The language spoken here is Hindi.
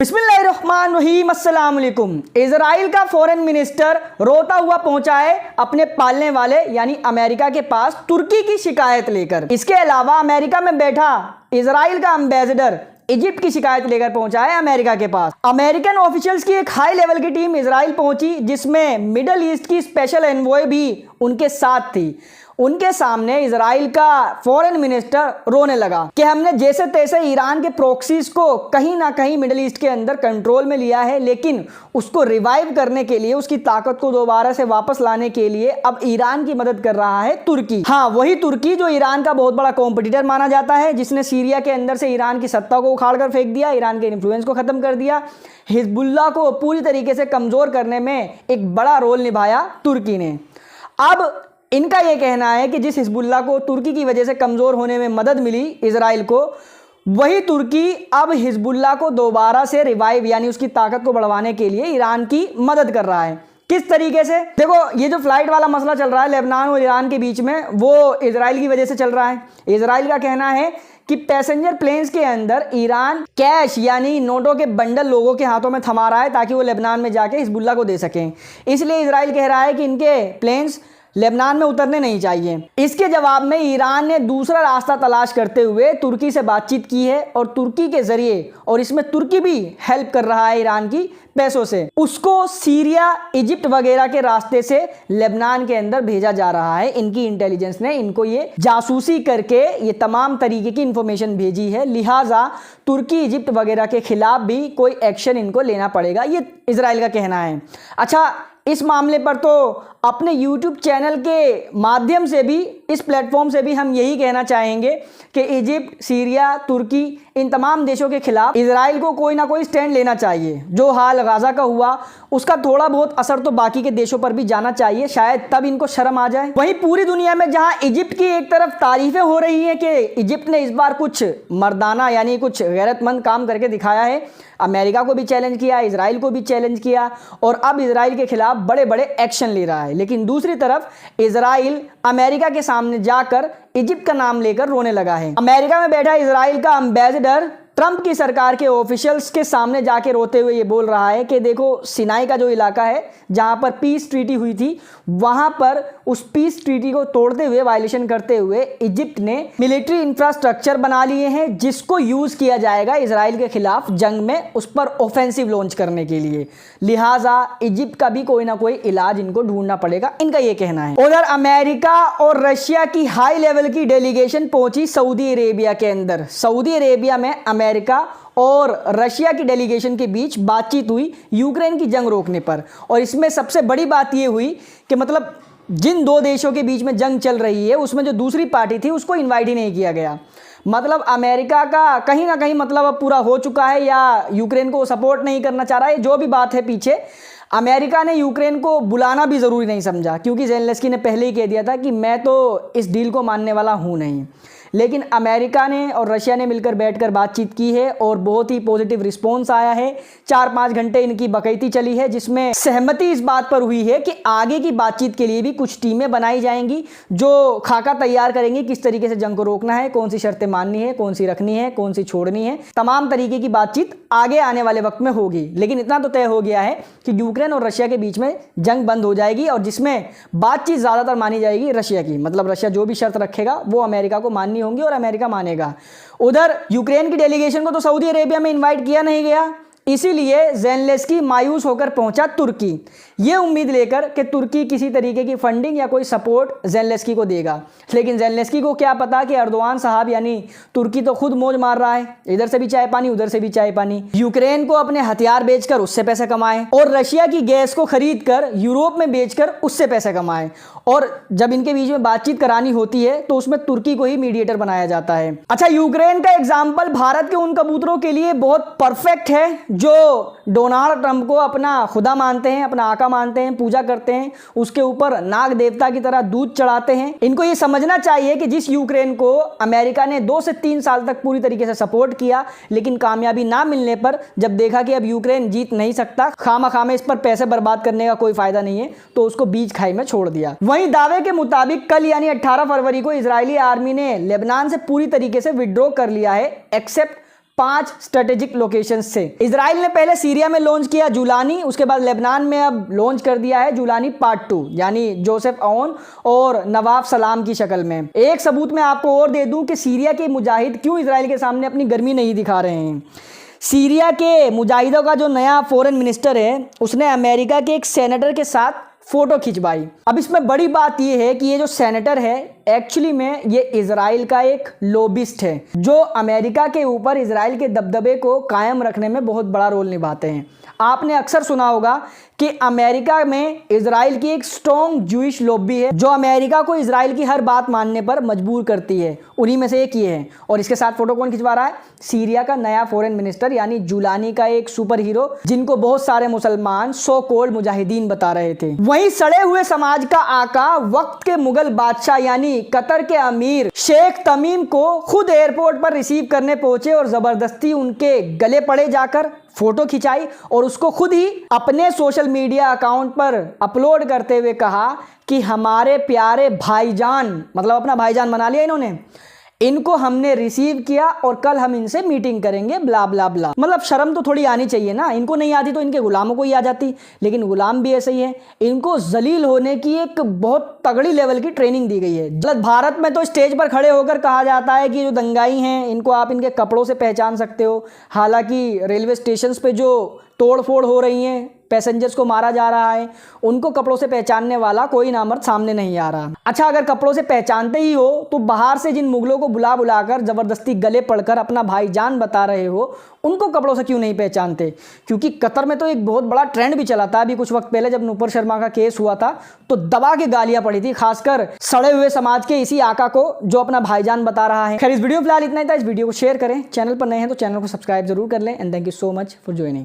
बिस्मिल्लाहिर्रहमानिर्रहीम, अस्सलाम वालेकुम। इजराइल का फॉरेन मिनिस्टर रोता हुआ पहुंचा है अपने पालने वाले यानी अमेरिका के पास तुर्की की शिकायत लेकर। इसके अलावा अमेरिका में बैठा इजराइल का एम्बेसडर इजिप्ट की शिकायत लेकर पहुंचा है अमेरिका के पास। अमेरिकन ऑफिशियल्स की एक हाई लेवल की टीम इजराइल पहुंची, जिसमें मिडल ईस्ट की स्पेशल एनवॉय भी उनके साथ थी। उनके सामने इजराइल का फॉरेन मिनिस्टर रोने लगा कि हमने जैसे तैसे ईरान के प्रॉक्सीज को कहीं ना कहीं मिडिल ईस्ट के अंदर कंट्रोल में लिया है, लेकिन उसको रिवाइव करने के लिए, उसकी ताकत को दोबारा से वापस लाने के लिए अब ईरान की मदद कर रहा है तुर्की। हाँ, वही तुर्की जो ईरान का बहुत बड़ा कॉम्पिटिटर माना जाता है, जिसने सीरिया के अंदर से ईरान की सत्ता को उखाड़ कर फेंक दिया, ईरान के इन्फ्लुएंस को खत्म कर दिया, हिजबुल्लाह को पूरी तरीके से कमजोर करने में एक बड़ा रोल निभाया तुर्की ने। अब इनका यह कहना है कि जिस हिजबुल्लाह को तुर्की की वजह से कमज़ोर होने में मदद मिली इजराइल को, वही तुर्की अब हिजबुल्लाह को दोबारा से रिवाइव यानी उसकी ताकत को बढ़वाने के लिए ईरान की मदद कर रहा है। किस तरीके से? देखो, ये जो फ्लाइट वाला मसला चल रहा है लेबनान और ईरान के बीच में, वो इजराइल की वजह से चल रहा है। इजराइल का कहना है कि पैसेंजर प्लेन्स के अंदर ईरान कैश यानी नोटों के बंडल लोगों के हाथों में थमा रहा है ताकि वो लेबनान में जाके हिजबुल्लाह को दे सकें। इसलिए इजराइल कह रहा है कि इनके प्लेन्स लेबनान में उतरने नहीं चाहिए। इसके जवाब में ईरान ने दूसरा रास्ता तलाश करते हुए तुर्की से बातचीत की है और तुर्की के जरिए, और इसमें तुर्की भी हेल्प कर रहा है ईरान की पैसों से, उसको सीरिया, इजिप्ट वगैरह के रास्ते से लेबनान के अंदर भेजा जा रहा है। इनकी इंटेलिजेंस ने इनको ये जासूसी करके ये तमाम तरीके की इंफॉर्मेशन भेजी है, लिहाजा तुर्की, इजिप्ट वगैरह के खिलाफ भी कोई एक्शन इनको लेना पड़ेगा, ये इजराइल का कहना है। अच्छा, इस मामले पर तो अपने YouTube चैनल के माध्यम से भी, इस प्लेटफॉर्म से भी हम यही कहना चाहेंगे कि इजिप्ट, सीरिया, तुर्की, इन तमाम देशों के खिलाफ इजराइल को कोई ना कोई स्टैंड लेना चाहिए। जो हाल गाजा का हुआ, उसका थोड़ा बहुत असर तो बाकी के देशों पर भी जाना चाहिए, शायद तब इनको शर्म आ जाए। वहीं पूरी दुनिया में जहां इजिप्ट की एक तरफ तारीफें हो रही हैं कि इजिप्ट ने इस बार कुछ मर्दाना यानी कुछ गैरतमंद काम करके दिखाया है, अमेरिका को भी चैलेंज किया, इजराइल को भी चैलेंज किया और अब इजराइल के खिलाफ बड़े बड़े एक्शन ले रहा है, लेकिन दूसरी तरफ इजराइल अमेरिका के सामने जाकर इजिप्ट का नाम लेकर रोने लगा है। अमेरिका में बैठा इजराइल का एम्बेसडर ट्रंप की सरकार के ऑफिशियल्स के सामने जाके रोते हुए ये बोल रहा है कि देखो, सिनाई का जो इलाका है जहां पर पीस ट्रीटी हुई थी, वहां पर उस पीस ट्रीटी को तोड़ते हुए, वायलेशन करते हुए इजिप्ट ने मिलिट्री इंफ्रास्ट्रक्चर बना लिए हैं, जिसको यूज किया जाएगा इजराइल के खिलाफ जंग में, उस पर ऑफेंसिव लॉन्च करने के लिए। लिहाजा इजिप्ट का भी कोई ना कोई इलाज इनको ढूंढना पड़ेगा, इनका ये कहना है। उधर अमेरिका और रशिया की हाई लेवल की डेलीगेशन पहुंची सऊदी अरेबिया के अंदर। सऊदी अरेबिया में अमेरिका और रशिया की डेलीगेशन के बीच बातचीत हुई यूक्रेन की जंग रोकने पर, और इसमें सबसे बड़ी बात यह हुई कि मतलब जिन दो देशों के बीच में जंग चल रही है, उसमें जो दूसरी पार्टी थी उसको इनवाइट ही नहीं किया गया। मतलब अमेरिका का कहीं ना कहीं मतलब अब पूरा हो चुका है, या यूक्रेन को सपोर्ट नहीं करना चाह रहा है, जो भी बात है पीछे, अमेरिका ने यूक्रेन को बुलाना भी ज़रूरी नहीं समझा, क्योंकि ज़ेलेंस्की ने पहले ही कह दिया था कि मैं तो इस डील को मानने वाला हूँ नहीं। लेकिन अमेरिका ने और रशिया ने मिलकर बैठकर बातचीत की है और बहुत ही पॉजिटिव रिस्पॉन्स आया है। 4-5 घंटे इनकी बकैती चली है, जिसमें सहमति इस बात पर हुई है कि आगे की बातचीत के लिए भी कुछ टीमें बनाई जाएंगी जो खाका तैयार करेंगी किस तरीके से जंग को रोकना है, कौन सी शर्तें माननी है, कौन सी रखनी है, कौन सी छोड़नी है। तमाम तरीके की बातचीत आगे आने वाले वक्त में होगी, लेकिन इतना तो तय हो गया है कि यूक्रेन और रशिया के बीच में जंग बंद हो जाएगी, और जिसमें बातचीत ज़्यादातर मानी जाएगी रशिया की। मतलब रशिया जो भी शर्त रखेगा वो अमेरिका को माननी होंगी और अमेरिका मानेगा। उधर यूक्रेन की डेलीगेशन को तो सऊदी अरेबिया में इनवाइट किया नहीं गया, इसीलिए ज़ेलेंस्की मायूस होकर पहुंचा तुर्की, ये उम्मीद लेकर कि तुर्की किसी तरीके की फंडिंग या कोई सपोर्ट ज़ेलेंस्की को देगा। लेकिन ज़ेलेंस्की को क्या पता कि अर्दोआन साहब यानी तुर्की तो खुद मौज मार रहा है, इधर से भी चाय पानी, उधर से भी चाय पानी। यूक्रेन को अपने हथियार बेचकर उससे पैसे कमाए, और रशिया की गैस को खरीद कर यूरोप में बेचकर उससे पैसे कमाए, और जब इनके बीच में बातचीत करानी होती है तो उसमें तुर्की को ही मीडिएटर बनाया जाता है। अच्छा, यूक्रेन का एग्जाम्पल भारत के उन कबूतरों के लिए बहुत परफेक्ट है जो डोनाल्ड ट्रंप को अपना खुदा मानते हैं, अपना आका मानते हैं, पूजा करते हैं, उसके ऊपर नाग देवता की तरह दूध चढ़ाते हैं। इनको ये समझना चाहिए कि जिस यूक्रेन को अमेरिका ने 2 से 3 साल तक पूरी तरीके से सपोर्ट किया, लेकिन कामयाबी ना मिलने पर जब देखा कि अब यूक्रेन जीत नहीं सकता, खामा इस पर पैसे बर्बाद करने का कोई फायदा नहीं है, तो उसको बीच खाई में छोड़ दिया। वहीं दावे के मुताबिक कल यानी 18 फरवरी को इजरायली आर्मी ने लेबनान से पूरी तरीके से विड्रॉ कर लिया है, एक्सेप्ट 5 स्ट्रेटेजिक लोकेशंस से। इजराइल ने पहले सीरिया में लॉन्च किया जुलानी, उसके बाद लेबनान में अब लॉन्च कर दिया है जुलानी पार्ट 2 यानी जोसेफ औन और नवाब सलाम की शक्ल में। एक सबूत मैं आपको और दे दूं कि सीरिया के मुजाहिद क्यों इजराइल के सामने अपनी गर्मी नहीं दिखा रहे हैं। सीरिया के मुजाहिदों का जो नया फॉरेन मिनिस्टर है उसने अमेरिका के एक सेनेटर के साथ फोटो खिंचवाई। अब इसमें बड़ी बात यह है कि ये जो सेनेटर है एक्चुअली में ये इजराइल का एक लॉबिस्ट है जो अमेरिका के ऊपर इजराइल के दबदबे को कायम रखने में बहुत बड़ा रोल निभाते हैं। आपने अक्सर सुना होगा कि अमेरिका में इजराइल की एक स्ट्रॉन्ग जूइश लॉबी है जो अमेरिका को इजराइल की हर बात मानने पर मजबूर करती है। उन्हीं में से एक ये है। और इसके साथ फोटो कौन खिंचवा रहा है? सीरिया का नया फॉरेन मिनिस्टर यानी जुलानी का एक सुपर हीरो जिनको बहुत सारे मुसलमान सो कॉल्ड मुजाहिदीन बता रहे थे। वहीं सड़े हुए समाज का आका वक्त के मुगल बादशाह यानी कतर के अमीर शेख तमीम को खुद एयरपोर्ट पर रिसीव करने पहुंचे और जबरदस्ती उनके गले पड़े जाकर फोटो खिंचाई और उसको खुद ही अपने सोशल मीडिया अकाउंट पर अपलोड करते हुए कहा कि हमारे प्यारे भाईजान, मतलब अपना भाईजान बना लिया इन्होंने, इनको हमने रिसीव किया और कल हम इनसे मीटिंग करेंगे ब्ला ब्ला ब्ला। मतलब शर्म तो थोड़ी आनी चाहिए ना। इनको नहीं आती तो इनके गुलामों को ही आ जाती, लेकिन गुलाम भी ऐसे ही है। इनको जलील होने की एक बहुत तगड़ी लेवल की ट्रेनिंग दी गई है। भारत में तो स्टेज पर खड़े होकर कहा जाता है कि जो दंगाई हैं इनको आप इनके कपड़ों से पहचान सकते हो। हालांकि रेलवे स्टेशन पे जो तोड़फोड़ हो रही हैं, पैसेंजर्स को मारा जा रहा है, उनको कपड़ों से पहचानने वाला कोई नामर्द सामने नहीं आ रहा। अच्छा, अगर कपड़ों से पहचानते ही हो तो बाहर से जिन मुगलों को बुला बुलाकर जबरदस्ती गले पड़कर अपना भाईजान बता रहे हो उनको कपड़ों से क्यों नहीं पहचानते? क्योंकि कतर में तो एक बहुत बड़ा ट्रेंड भी चला था अभी कुछ वक्त पहले जब नुपुर शर्मा का केस हुआ था तो दबा के गालियां पड़ी थी, खासकर सड़े हुए समाज के इसी आका को जो अपना भाईजान बता रहा है। खैर, इस वीडियो फिलहाल इतना ही था। इस वीडियो को शेयर करें, चैनल पर नए हैं तो चैनल को सब्सक्राइब जरूर कर लें and thank you so much for joining.